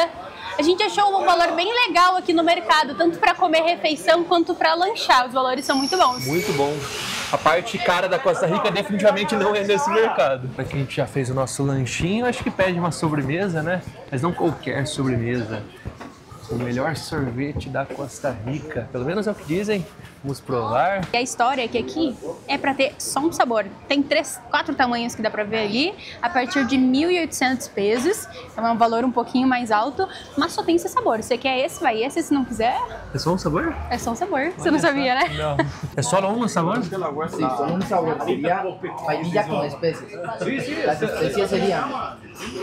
Speaker 2: A gente achou um valor bem legal aqui no mercado, tanto para comer refeição quanto para lanchar. Os valores são muito bons.
Speaker 1: Muito bom. A parte cara da Costa Rica definitivamente não é nesse mercado. Aqui a gente já fez o nosso lanchinho, acho que pede uma sobremesa, né? Mas não qualquer sobremesa. O melhor sorvete da Costa Rica. Pelo menos é o que dizem. Vamos provar.
Speaker 2: E a história é que aqui é para ter só um sabor. Tem 4 tamanhos que dá para ver ali, a partir de 1.800 pesos. Então é um valor um pouquinho mais alto, mas só tem esse sabor. Você quer esse, vai esse. Se não quiser...
Speaker 1: É só um sabor?
Speaker 2: É só um sabor. Você não sabia, né?
Speaker 1: Não. É só um sabor?
Speaker 3: Sí, con un sabor sería vainilla con especies. Las especias serían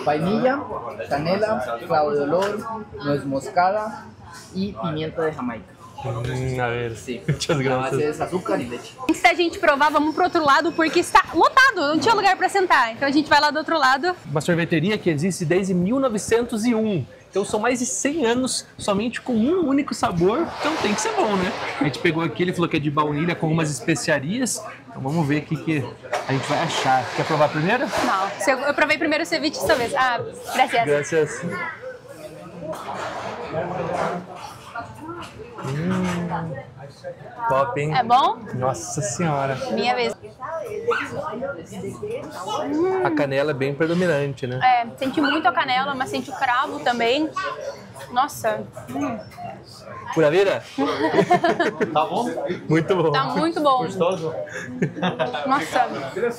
Speaker 3: vainilla, canela, clavo de olor, nuez moscada y pimienta de Jamaica.
Speaker 1: A ver,
Speaker 3: Sí.
Speaker 1: muchas
Speaker 3: La base
Speaker 1: gracias.
Speaker 3: es azúcar y leche.
Speaker 2: Antes da gente provar, vamos pro outro lado, porque está lotado. Não tinha lugar para sentar. Então a gente vai lá do outro lado.
Speaker 1: Uma sorveteria que existe desde 1901. Então são mais de 100 anos somente com um único sabor. Então tem que ser bom, né? A gente pegou aqui, ele falou que é de baunilha com algumas especiarias. Então vamos ver o que a gente vai achar. Quer provar primeiro?
Speaker 2: Não, eu provei primeiro o ceviche dessa vez. Ah, gracias.
Speaker 1: Graças. Top, hein?
Speaker 2: É bom?
Speaker 1: Nossa senhora.
Speaker 2: Minha vez.
Speaker 1: A canela é bem predominante, né?
Speaker 2: É, senti muito a canela, mas senti o cravo também. Nossa,
Speaker 1: Pura vida?
Speaker 4: Tá bom?
Speaker 1: Muito bom.
Speaker 2: tá muito bom.
Speaker 4: Gostoso?
Speaker 2: Nossa,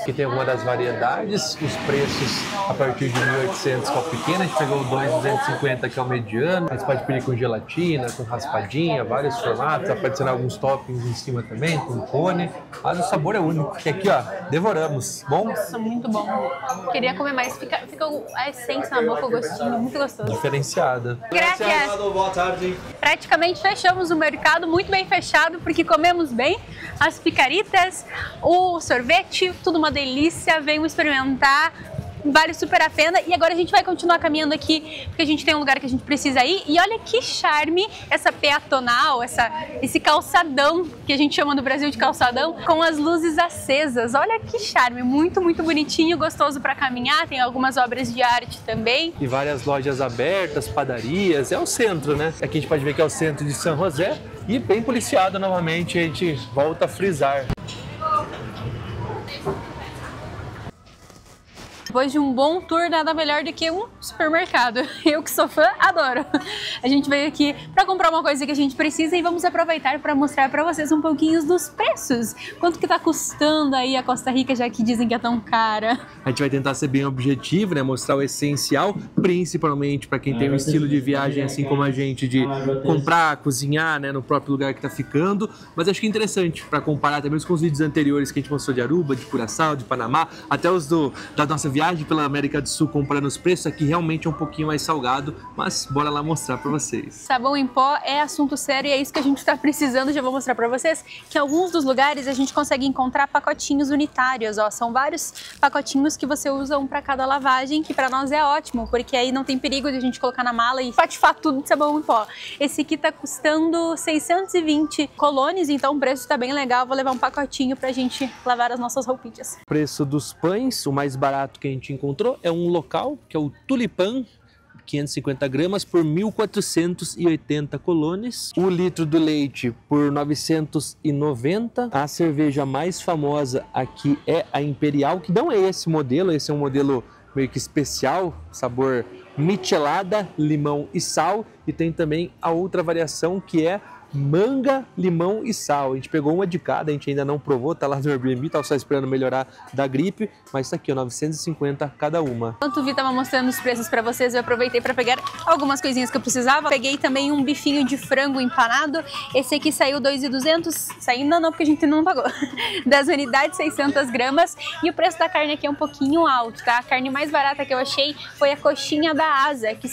Speaker 1: Aqui tem alguma das variedades, os preços a partir de 1.800 com a pequena, a gente pegou o 250 que é o mediano, mas pode pedir com gelatina, com raspadinha, vários formatos, dá pra adicionar alguns toppings em cima também, com cone, mas o sabor é único. E aqui ó, devoramos, bom?
Speaker 2: nossa, muito bom. Queria comer mais, fica a essência na boca, o gostinho, muito gostoso.
Speaker 1: Diferenciada.
Speaker 2: Graças.
Speaker 4: Boa tarde.
Speaker 2: Praticamente fechamos o mercado, muito bem fechado, porque comemos bem as picaritas, o sorvete, tudo uma delícia, venham experimentar, vale super a pena. E agora a gente vai continuar caminhando aqui, porque a gente tem um lugar que a gente precisa ir. E olha que charme essa peatonal, esse calçadão, que a gente chama no Brasil de calçadão, com as luzes acesas. Olha que charme, muito, muito bonitinho, gostoso para caminhar, tem algumas obras de arte também.
Speaker 1: E várias lojas abertas, padarias, é o centro, né? Aqui a gente pode ver que é o centro de São José e bem policiado novamente, a gente volta a frisar.
Speaker 2: Depois de um bom tour, nada melhor do que um supermercado. Eu que sou fã, adoro. A gente veio aqui para comprar uma coisa que a gente precisa e vamos aproveitar para mostrar para vocês um pouquinho dos preços. Quanto que tá custando aí a Costa Rica, já que dizem que é tão cara.
Speaker 1: A gente vai tentar ser bem objetivo, né? Mostrar o essencial, principalmente para quem tem um estilo de viagem assim como a gente, de comprar, cozinhar, né, no próprio lugar que tá ficando. Mas acho que é interessante para comparar também com os vídeos anteriores que a gente mostrou de Aruba, de Curaçao, de Panamá, até os da nossa viagem viagem pela América do Sul comparando os preços, aqui realmente é um pouquinho mais salgado, mas bora lá mostrar pra vocês.
Speaker 2: Sabão em pó é assunto sério e é isso que a gente tá precisando. Já vou mostrar pra vocês que em alguns dos lugares a gente consegue encontrar pacotinhos unitários, ó. São vários pacotinhos que você usa um pra cada lavagem, que pra nós é ótimo, porque aí não tem perigo de a gente colocar na mala e patifar tudo de sabão em pó. Esse aqui tá custando 620 colones, então o preço tá bem legal. Vou levar um pacotinho pra gente lavar as nossas roupinhas.
Speaker 1: Preço dos pães, o mais barato que a gente encontrou é um local, que é o Tulipan, 550 gramas por 1.480 colones. O litro do leite por 990. A cerveja mais famosa aqui é a Imperial, que não é esse modelo, esse é um modelo meio que especial, sabor michelada, limão e sal. E tem também a outra variação que é manga, limão e sal. A gente pegou uma de cada, a gente ainda não provou, tá lá no Airbnb, tá só esperando melhorar da gripe, mas tá aqui, ó, 950 cada uma.
Speaker 2: Enquanto o Vi tava mostrando os preços pra vocês, eu aproveitei pra pegar algumas coisinhas que eu precisava. Peguei também um bifinho de frango empanado. Esse aqui saiu 2.200, saindo não, porque a gente ainda não pagou. 10 unidades, 600 gramas. E o preço da carne aqui é um pouquinho alto, tá? A carne mais barata que eu achei foi a coxinha da asa, que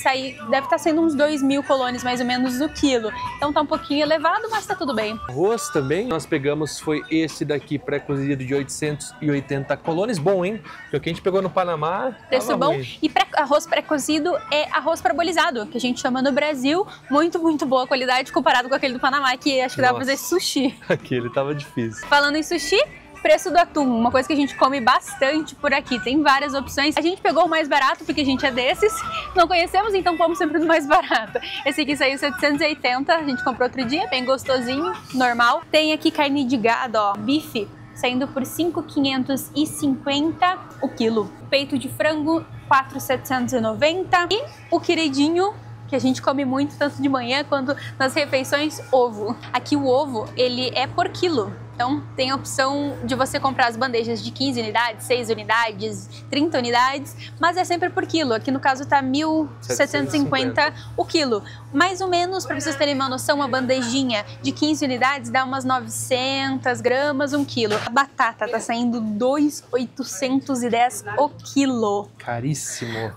Speaker 2: deve estar sendo uns 2.000 colones mais ou menos no quilo. Então tá um pouquinho elevado, mas tá tudo bem.
Speaker 1: Arroz também, nós pegamos foi esse daqui pré-cozido de 880 colones, bom, hein? Porque o que a gente pegou no Panamá,
Speaker 2: preço bom.
Speaker 1: ruim.
Speaker 2: E arroz pré-cozido é arroz parabolizado, que a gente chama no Brasil. Muito, muito boa qualidade comparado com aquele do Panamá, que acho que dá pra fazer sushi.
Speaker 1: Aquele tava difícil.
Speaker 2: Falando em sushi, preço do atum, uma coisa que a gente come bastante por aqui, tem várias opções. A gente pegou o mais barato porque a gente é desses, não conhecemos, então vamos sempre no mais barato. Esse aqui saiu 780, a gente comprou outro dia, bem gostosinho, normal. Tem aqui carne de gado, ó, bife, saindo por 5.550 o quilo. Peito de frango, 4.790 e o queridinho, que a gente come muito, tanto de manhã quanto nas refeições, ovo. Aqui o ovo, ele é por quilo. Então tem a opção de você comprar as bandejas de 15 unidades, 6 unidades, 30 unidades, mas é sempre por quilo. Aqui no caso tá 1.750 o quilo. Mais ou menos, para vocês terem uma noção, uma bandejinha de 15 unidades dá umas 900 gramas, 1 quilo. A batata tá saindo 2.810 o quilo.
Speaker 1: Caríssimo.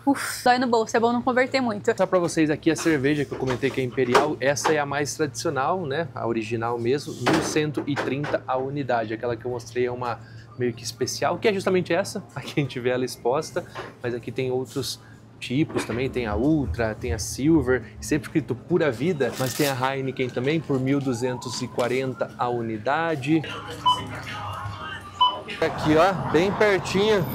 Speaker 2: Dói no bolso, é bom não converter muito.
Speaker 1: Só para vocês aqui a cerveja que eu comentei que é Imperial, essa é a mais tradicional, né? A original mesmo, 1.130 a unidade. Aquela que eu mostrei é uma meio que especial, que é justamente essa. Aqui a gente vê ela exposta, mas aqui tem outros tipos também, tem a Ultra, tem a Silver, sempre escrito Pura Vida, mas tem a Heineken também por 1.240 a unidade. Aqui, ó, bem pertinho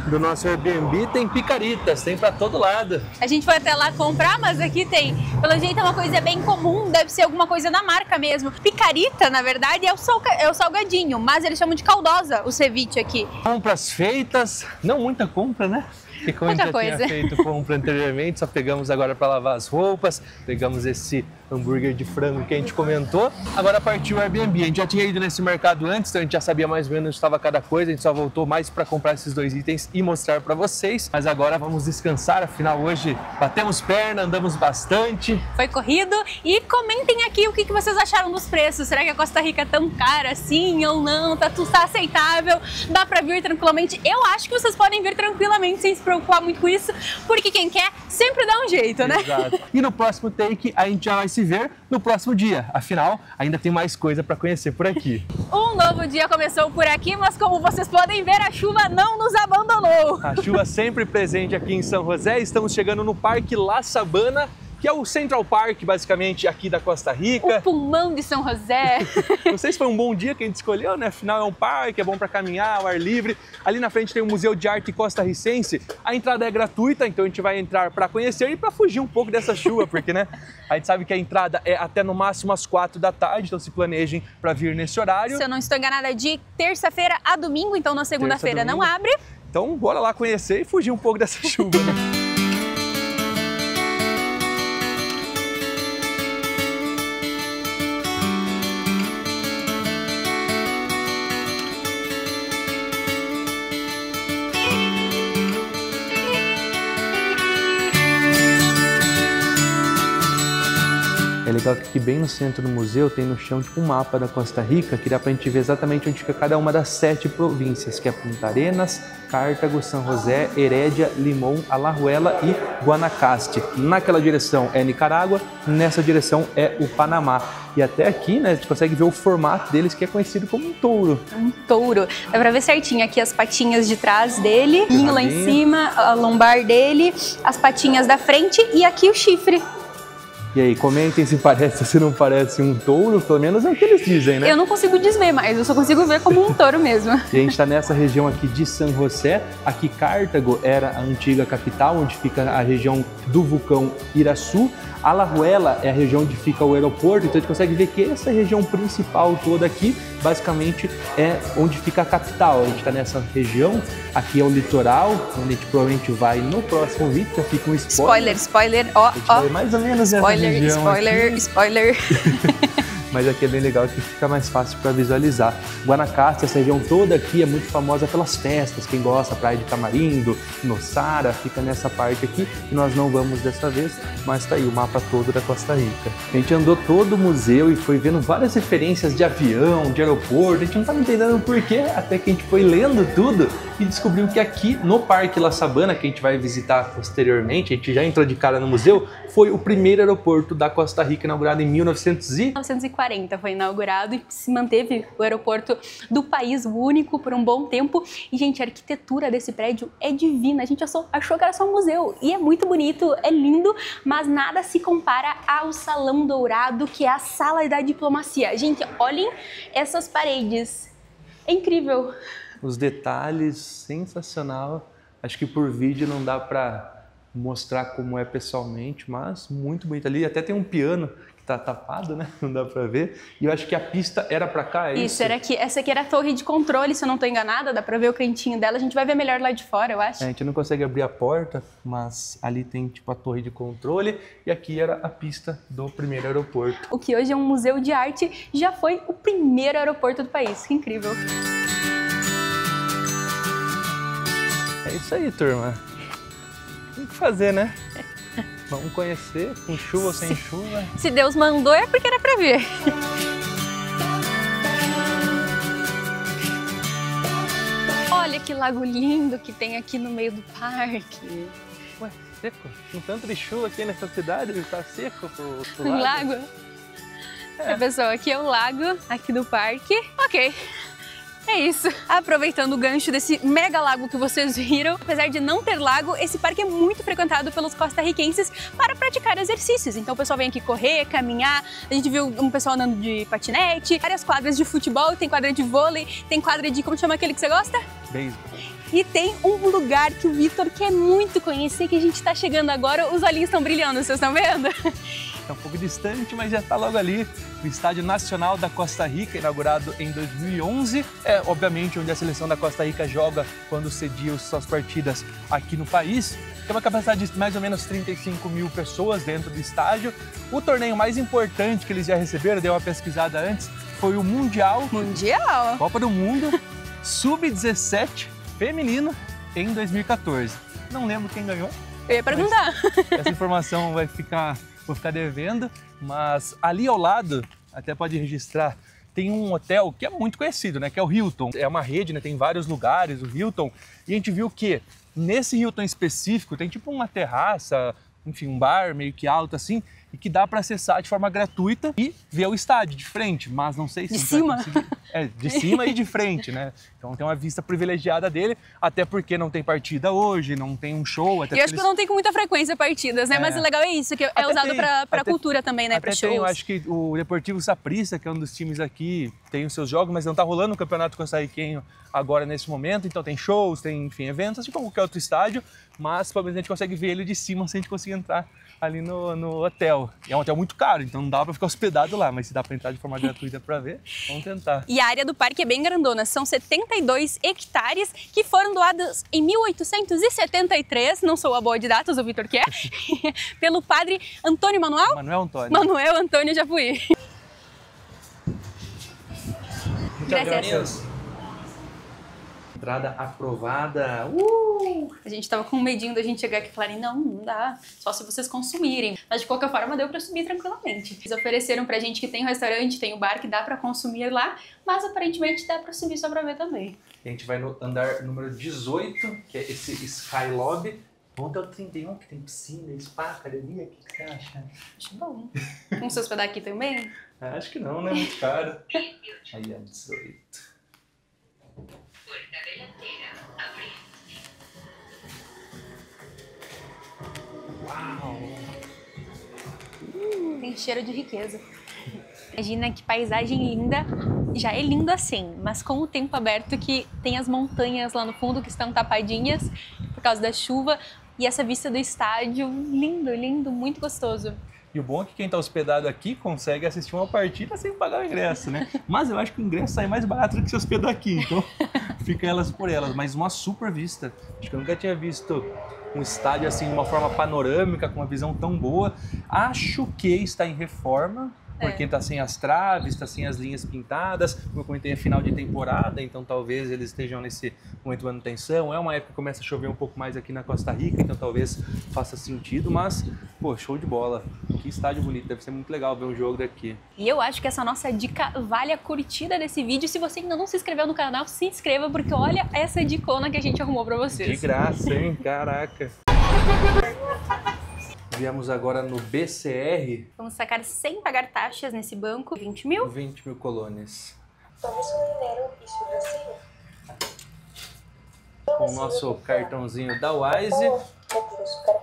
Speaker 1: do nosso Airbnb tem picaritas, tem pra todo lado.
Speaker 2: A gente foi até lá comprar, mas aqui tem, pelo jeito é uma coisa bem comum, deve ser alguma coisa da marca mesmo. Picarita, na verdade, é o salgadinho, mas eles chamam de caldosa o ceviche aqui.
Speaker 1: Compras feitas, não muita compra, né? Porque como a gente já tinha feito compra anteriormente, só pegamos agora para lavar as roupas, pegamos esse hambúrguer de frango que a gente comentou. Agora partiu o Airbnb. A gente já tinha ido nesse mercado antes, então a gente já sabia mais ou menos onde estava cada coisa. A gente só voltou mais para comprar esses dois itens e mostrar para vocês. Mas agora vamos descansar, afinal hoje batemos perna, andamos bastante.
Speaker 2: Foi corrido. E comentem aqui o que vocês acharam dos preços. Será que a Costa Rica é tão cara assim ou não? Tá aceitável? Dá para vir tranquilamente? Eu acho que vocês podem vir tranquilamente sem se preocupar muito com isso, porque quem quer sempre dá um jeito, né?
Speaker 1: Exato. E no próximo take a gente já vai se ver no próximo dia. Afinal, ainda tem mais coisa para conhecer por aqui.
Speaker 2: Um novo dia começou por aqui, mas como vocês podem ver, a chuva não nos abandonou.
Speaker 1: A chuva sempre presente aqui em São José. Estamos chegando no Parque La Sabana, que é o Central Park, basicamente, aqui da Costa Rica.
Speaker 2: O pulmão de São José.
Speaker 1: Não sei se foi um bom dia que a gente escolheu, né? Afinal, é um parque, é bom para caminhar, ao ar livre. Ali na frente tem o Museu de Arte Costarricense. A entrada é gratuita, então a gente vai entrar para conhecer e para fugir um pouco dessa chuva, porque, né? A gente sabe que a entrada é até no máximo às 4 da tarde, então se planejem para vir nesse horário.
Speaker 2: Se eu não estou enganada, de terça-feira a domingo, então na segunda-feira não abre.
Speaker 1: Então, bora lá conhecer e fugir um pouco dessa chuva, né? É legal que aqui bem no centro do museu tem no chão tipo um mapa da Costa Rica, que dá pra gente ver exatamente onde fica cada uma das 7 províncias, que é Punta Arenas, Cartago, San José, Herédia, Limón, Alajuela e Guanacaste. Naquela direção é Nicarágua, nessa direção é o Panamá. E até aqui, né, a gente consegue ver o formato deles, que é conhecido como um touro.
Speaker 2: Um touro. Dá pra ver certinho aqui as patinhas de trás dele, lá em cima, a lombar dele, as patinhas da frente e aqui o chifre.
Speaker 1: E aí, comentem se parece ou se não parece um touro, pelo menos é o que eles dizem, né?
Speaker 2: Eu não consigo desver mais, eu só consigo ver como um touro mesmo.
Speaker 1: E a gente está nessa região aqui de San José. Aqui Cartago era a antiga capital, onde fica a região do vulcão Iraçu. Alajuela é a região onde fica o aeroporto, então a gente consegue ver que essa região principal toda aqui, basicamente, é onde fica a capital. A gente está nessa região, aqui é o litoral, onde a gente provavelmente vai no próximo vídeo, já fica um spoiler.
Speaker 2: Spoiler, ó, ó.
Speaker 1: Mais ou menos nessa região
Speaker 2: spoiler.
Speaker 1: Mas aqui é bem legal que fica mais fácil para visualizar. Guanacaste, essa região toda aqui é muito famosa pelas festas. Quem gosta, Praia de Tamarindo, Nossara, fica nessa parte aqui. E nós não vamos dessa vez, mas tá aí o mapa todo da Costa Rica. A gente andou todo o museu e foi vendo várias referências de avião, de aeroporto. A gente não estava entendendo o porquê, até que a gente foi lendo tudo e descobriu que aqui no Parque La Sabana, que a gente vai visitar posteriormente, a gente já entrou de cara no museu, foi o primeiro aeroporto da Costa Rica, inaugurado em
Speaker 2: 1940 foi inaugurado e se manteve o aeroporto do país, o único, por um bom tempo. E, gente, a arquitetura desse prédio é divina. A gente achou que era só um museu. E é muito bonito, é lindo, mas nada se compara ao Salão Dourado, que é a sala da diplomacia. Gente, olhem essas paredes. É incrível.
Speaker 1: Os detalhes, sensacional. Acho que por vídeo não dá pra mostrar como é pessoalmente, mas muito bonito ali. Até tem um piano que tá tapado, né? Não dá pra ver. E eu acho que a pista era pra cá, é isso?
Speaker 2: Isso, era aqui. Essa aqui era a torre de controle, se eu não tô enganada. Dá pra ver o cantinho dela. A gente vai ver melhor lá de fora, eu acho.
Speaker 1: A gente não consegue abrir a porta, mas ali tem tipo a torre de controle. E aqui era a pista do primeiro aeroporto.
Speaker 2: O que hoje é um museu de arte já foi o primeiro aeroporto do país. Que incrível.
Speaker 1: É isso aí, turma. Tem que fazer, né? Vamos conhecer, com chuva ou sem chuva.
Speaker 2: Se Deus mandou é porque era pra ver. Olha que lago lindo que tem aqui no meio do parque.
Speaker 1: Ué, seco? Com tanto de chuva aqui nessa cidade, tá seco pro lago?
Speaker 2: É. Pessoal, aqui é o lago, aqui do parque. Ok. É isso. Aproveitando o gancho desse mega lago que vocês viram, apesar de não ter lago, esse parque é muito frequentado pelos costarriquenses para praticar exercícios. Então o pessoal vem aqui correr, caminhar, a gente viu um pessoal andando de patinete, várias quadras de futebol, tem quadra de vôlei, tem quadra de, como chama aquele que você gosta?
Speaker 1: Beisebol.
Speaker 2: E tem um lugar que o Vitor quer muito conhecer, que a gente tá chegando agora, os olhinhos estão brilhando, vocês estão vendo?
Speaker 1: É um pouco distante, mas já está logo ali, o Estádio Nacional da Costa Rica, inaugurado em 2011. É, obviamente, onde a seleção da Costa Rica joga quando cedia suas partidas aqui no país. Tem uma capacidade de mais ou menos 35 mil pessoas dentro do estádio. O torneio mais importante que eles já receberam, dei uma pesquisada antes, foi o Mundial.
Speaker 2: Mundial?
Speaker 1: Copa do Mundo, Sub-17 feminino em 2014. Não lembro quem ganhou.
Speaker 2: Eu ia perguntar.
Speaker 1: Essa informação vou ficar devendo, mas ali ao lado, até pode registrar, tem um hotel que é muito conhecido, né? Que é o Hilton. É uma rede, né? Tem vários lugares, o Hilton. E a gente viu que nesse Hilton específico tem tipo uma terraça, enfim, um bar meio que alto assim, e que dá para acessar de forma gratuita e ver o estádio de frente, mas não sei se...
Speaker 2: De cima?
Speaker 1: É, de cima e de frente, né? Então tem uma vista privilegiada dele, até porque não tem partida hoje, não tem um show. Até
Speaker 2: eu acho que não tem com muita frequência partidas, né? Mas o legal é isso, que é usado para cultura também, né? Para shows.
Speaker 1: Eu acho que o Deportivo Saprissa, que é um dos times aqui, tem os seus jogos, mas não tá rolando o Campeonato Costarriquenho agora nesse momento, então tem shows, tem, enfim, eventos, tipo qualquer outro estádio, mas pelo menos a gente consegue ver ele de cima se a gente conseguir entrar ali no hotel. E é um hotel muito caro, então não dá para ficar hospedado lá, mas se dá para entrar de forma gratuita para ver, vamos tentar.
Speaker 2: E a área do parque é bem grandona, são 72 hectares que foram doados em 1873, não sou a boa de datas, o Vitor quer, pelo padre Antônio Manuel? Manuel Antônio Japuí.
Speaker 1: Gracias. Entrada aprovada.
Speaker 2: A gente tava com medinho da gente chegar aqui e falarem, não dá, só se vocês consumirem. Mas de qualquer forma deu pra subir tranquilamente. Eles ofereceram pra gente que tem um restaurante, tem um bar que dá pra consumir lá, mas aparentemente dá pra subir só pra ver também.
Speaker 1: A gente vai no andar número 18, que é esse Sky Lobby. Vamos até o 31, que tem piscina, spa, academia. O que você acha?
Speaker 2: Acho bom. Vamos se hospedar aqui também?
Speaker 1: Acho que não, né? Muito caro. Aí é 18. Uau!
Speaker 2: Tem cheiro de riqueza. Imagina que paisagem linda. Já é lindo assim, mas com o tempo aberto que tem as montanhas lá no fundo que estão tapadinhas por causa da chuva. E essa vista do estádio, lindo, lindo, muito gostoso.
Speaker 1: E o bom é que quem está hospedado aqui consegue assistir uma partida sem pagar o ingresso, né? Mas eu acho que o ingresso sai mais barato do que se hospedar aqui, então fica elas por elas. Mas uma super vista. Acho que eu nunca tinha visto um estádio assim, de uma forma panorâmica, com uma visão tão boa. Acho que está em reforma, porque está sem as traves, está sem as linhas pintadas. Como eu comentei, é final de temporada, então talvez eles estejam nesse momento de manutenção. É uma época que começa a chover um pouco mais aqui na Costa Rica, então talvez faça sentido, mas, pô, show de bola. Que estádio bonito, deve ser muito legal ver um jogo daqui.
Speaker 2: E eu acho que essa nossa dica vale a curtida desse vídeo. Se você ainda não se inscreveu no canal, se inscreva, porque olha essa dicona que a gente arrumou pra vocês.
Speaker 1: De graça, hein? Caraca! Viemos agora no BCR.
Speaker 2: Vamos sacar sem pagar taxas nesse banco. 20 mil?
Speaker 1: 20 mil colones.
Speaker 5: Tome seu dinheiro e su recibo.
Speaker 1: Com o nosso cartãozinho da Wise.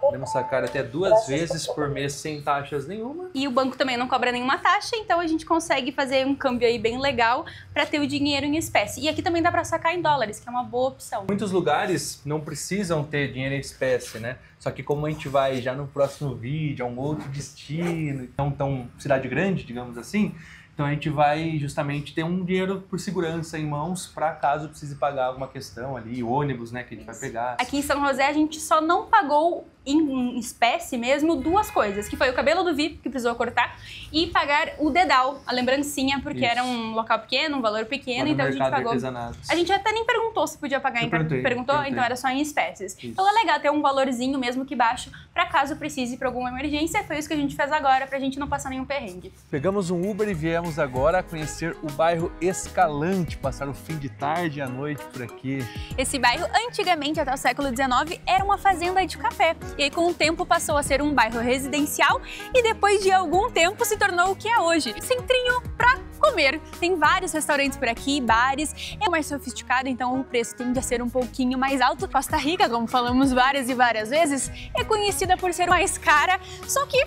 Speaker 1: Podemos sacar até 2 vezes por mês sem taxas nenhuma.
Speaker 2: E o banco também não cobra nenhuma taxa, então a gente consegue fazer um câmbio aí bem legal para ter o dinheiro em espécie. E aqui também dá para sacar em dólares, que é uma boa opção.
Speaker 1: Muitos lugares não precisam ter dinheiro em espécie, né? Só que como a gente vai já no próximo vídeo, a um outro destino, então cidade grande, digamos assim, então a gente vai justamente ter um dinheiro por segurança em mãos para caso precise pagar alguma questão ali, ônibus, né, que a gente vai pegar.
Speaker 2: Aqui em São José a gente só não pagou em espécie mesmo 2 coisas, que foi o cabelo do VIP, que precisou cortar, e pagar o dedal, a lembrancinha, porque era um local pequeno, um valor pequeno, então a gente pagou. A gente até nem perguntou se podia pagar em cartão. Perguntou? Então era só em espécies. Isso. Então é legal ter um valorzinho mesmo que baixo, para caso precise para alguma emergência. Foi isso que a gente fez agora, pra gente não passar nenhum perrengue.
Speaker 1: Pegamos um Uber e viemos agora conhecer o bairro Escalante, passar o fim de tarde e a noite por aqui.
Speaker 2: Esse bairro, antigamente, até o século XIX, era uma fazenda de café. E aí, com o tempo, passou a ser um bairro residencial e depois de algum tempo se tornou o que é hoje, centrinho pra comer. Tem vários restaurantes por aqui, bares, é mais sofisticado, então o preço tende a ser um pouquinho mais alto. Costa Rica, como falamos várias e várias vezes, é conhecida por ser mais cara, só que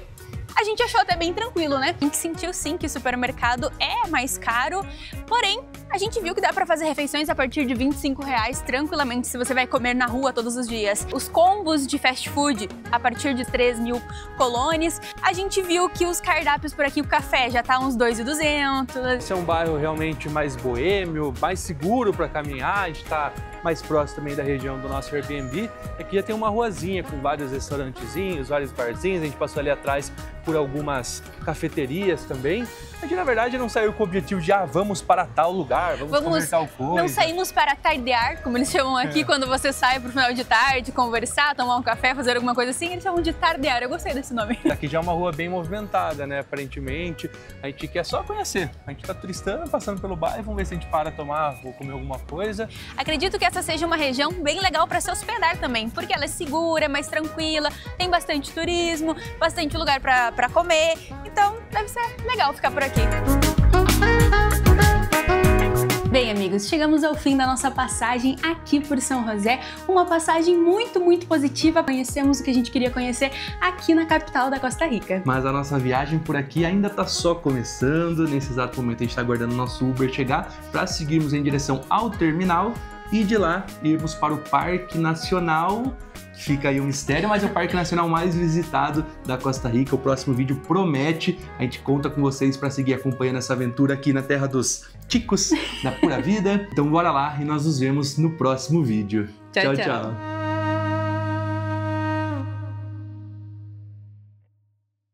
Speaker 2: a gente achou até bem tranquilo, né? A gente sentiu sim que o supermercado é mais caro, porém, a gente viu que dá pra fazer refeições a partir de R$25 tranquilamente se você vai comer na rua todos os dias. Os combos de fast food a partir de 3.000 colones. A gente viu que os cardápios por aqui, o café já tá uns 2.200.
Speaker 1: Esse é um bairro realmente mais boêmio, mais seguro para caminhar. A gente tá mais próximo também da região do nosso Airbnb. Aqui já tem uma ruazinha com vários restaurantezinhos, vários barzinhos. A gente passou ali atrás por algumas cafeterias também. A gente, na verdade, não saiu com o objetivo de vamos para tal lugar, vamos comer tal coisa.
Speaker 2: Não saímos para tardear, como eles chamam aqui, quando você sai pro final de tarde, conversar, tomar um café, fazer alguma coisa assim, eles chamam de tardear. Eu gostei desse nome.
Speaker 1: Aqui já é uma rua bem movimentada, né? Aparentemente, a gente quer só conhecer. A gente tá turistando, passando pelo bairro, vamos ver se a gente para tomar ou comer alguma coisa.
Speaker 2: Acredito que essa seja uma região bem legal para se hospedar também, porque ela é segura, é mais tranquila, tem bastante turismo, bastante lugar para comer, então deve ser legal ficar por aqui. Bem, amigos, chegamos ao fim da nossa passagem aqui por São José, uma passagem muito, muito positiva. Conhecemos o que a gente queria conhecer aqui na capital da Costa Rica.
Speaker 1: Mas a nossa viagem por aqui ainda está só começando. Nesse exato momento a gente está aguardando o nosso Uber chegar para seguirmos em direção ao terminal e de lá irmos para o Parque Nacional. Fica aí um mistério, mas é o Parque Nacional mais visitado da Costa Rica. O próximo vídeo promete. A gente conta com vocês para seguir acompanhando essa aventura aqui na terra dos ticos, da pura vida. Então bora lá e nós nos vemos no próximo vídeo.
Speaker 2: Tchau, tchau.